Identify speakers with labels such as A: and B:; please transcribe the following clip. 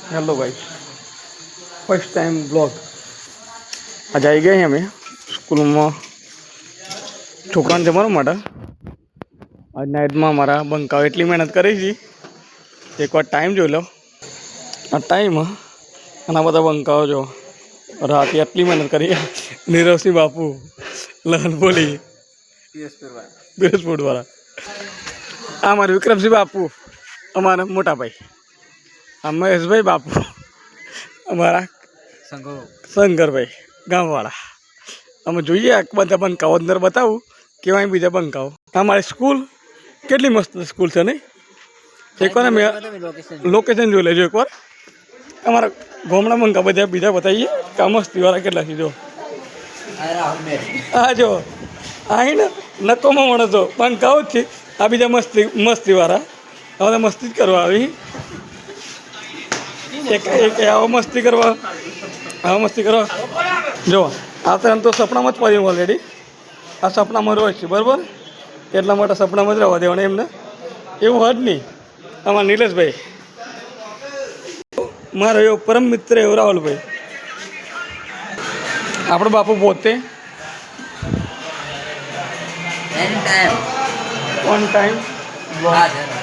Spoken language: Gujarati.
A: हेलो भाई फर्स्ट टाइम ब्लॉग आज आई गए અમે સ્કૂલમાં છોકરાને જમવાનું માટે આજ નાઇટમાં મારા બંકાઓ એટલી મહેનત કરી છે એકવાર ટાઈમ જોઈ લો આ ટાઈમ અને બધા બંકાઓ જો રાતે એટલી મહેનત કરી નીરવસિંહ બાપુ લહન બોલી પીરસપુરવાળા આ મારા વિક્રમસિંહ બાપુ અમારા મોટા ભાઈ આ મહેશભાઈ બાપુ અમારા શંકરભાઈ ગામવાળા અમે જોઈએ બધા બંકાઓ અંદર બતાવું કેવાય બીજા બંકાઓ અમારી સ્કૂલ કેટલી મસ્ત સ્કૂલ છે નહીં એકવાર મેં લોકેશન જોઈ લેજો એકવાર અમારા ગામડા બંકા બધા બીજા બતાવીએ કે મસ્તીવાળા કેટલા છે જો હા જો અહીં ને નકોમાં માણસો બંકાઓ જ છે આ બીજા મસ્તીવાળા હવે મસ્તી જ કરવા આવી એક આવો મસ્તી કરવા જો આ તો એમ તો સપનામાં જ પડ્યું ઓલરેડી આ સપનામાં રોજ છે બરાબર એટલા માટે સપનામાં જ રહેવા દેવાના એમને એવું હદ નહીં અમારા નિલેશભાઈ મારો એવો પરમ મિત્ર એવો રાહુલભાઈ આપણો બાપુ પોતે ઓન ટાઈમ